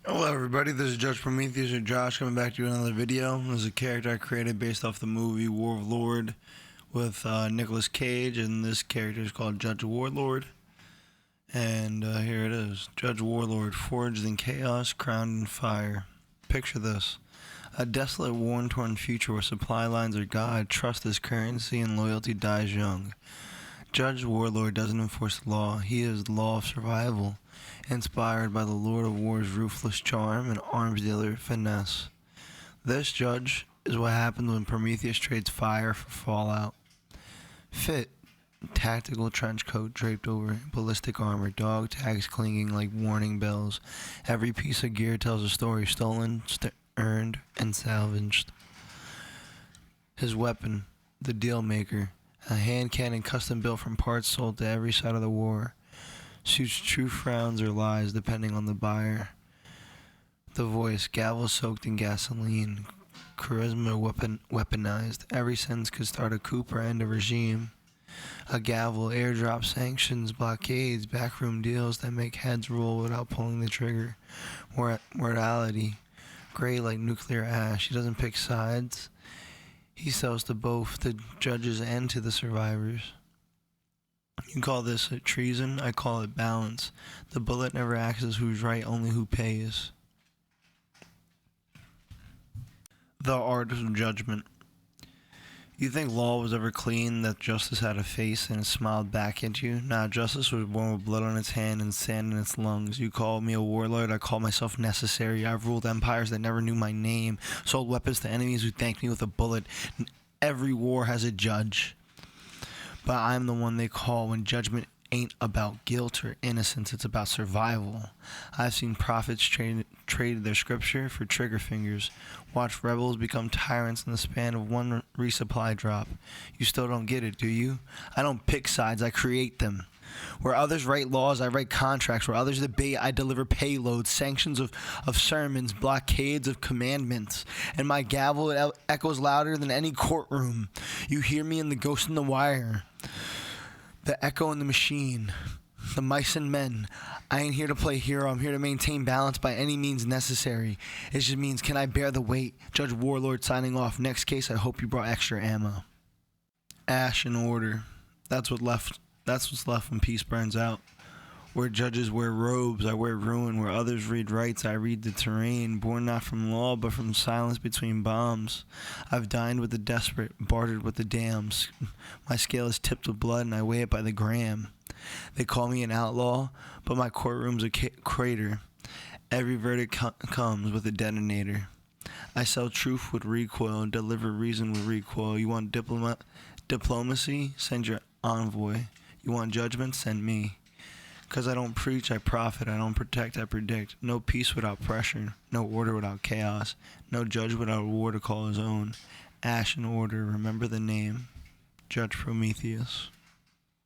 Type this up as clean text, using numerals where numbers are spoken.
Hello everybody, this is Judge Prometheus or Josh coming back to you with another video. This is a character I created based off the movie War of Lord with Nicolas Cage, and this character is called Judge Warlord. And here it is. Judge Warlord, forged in chaos, crowned in fire. Picture this. A desolate, war-torn future where supply lines are God, trust is currency, and loyalty dies young. Judge Warlord doesn't enforce the law, he is the law of survival, inspired by the Lord of War's ruthless charm and arms dealer finesse. This, Judge, is what happens when Prometheus trades fire for fallout. Fit, tactical trench coat draped over ballistic armor, dog tags clinging like warning bells. Every piece of gear tells a story, stolen, earned, and salvaged. His weapon, the Deal Maker, a hand cannon custom built from parts sold to every side of the war. Shoots true frowns or lies depending on the buyer. The voice, gavel soaked in gasoline, charisma weaponized. Every sentence could start a coup or end a regime. A gavel, airdrop sanctions, blockades, backroom deals that make heads roll without pulling the trigger. Morality, gray like nuclear ash. He doesn't pick sides. He sells to both the judges and to the survivors. You call this treason, I call it balance. The bullet never asks who's right, only who pays. The art of judgment. You think law was ever clean, that justice had a face and it smiled back at you? Nah, justice was born with blood on its hand and sand in its lungs. You call me a warlord, I call myself necessary. I've ruled empires that never knew my name, sold weapons to enemies who thanked me with a bullet. Every war has a judge, but I'm the one they call when judgment ain't about guilt or innocence, it's about survival. I've seen prophets trade their scripture for trigger fingers, watch rebels become tyrants in the span of one resupply drop. You still don't get it, do you? I don't pick sides, I create them. Where others write laws, I write contracts. Where others debate, I deliver payloads, sanctions of sermons, blockades of commandments. And my gavel echoes louder than any courtroom. You hear me in the ghost in the wire, the echo in the machine, the mice and men. I ain't here to play hero, I'm here to maintain balance by any means necessary. It just means, can I bear the weight? Judge Warlord signing off. Next case, I hope you brought extra ammo. Ash and order. That's what's left when peace burns out. Where judges wear robes, I wear ruin. Where others read rights, I read the terrain. Born not from law, but from silence between bombs. I've dined with the desperate, bartered with the damned. My scale is tipped with blood, and I weigh it by the gram. They call me an outlaw, but my courtroom's a crater. Every verdict comes with a detonator. I sell truth with recoil and deliver reason with recoil. You want diplomacy? Send your envoy. You want judgment? Send me. 'Cause I don't preach, I profit. I don't protect, I predict. No peace without pressure. No order without chaos. No judge without a war to call his own. Ash and order, remember the name. Judge Prometheus.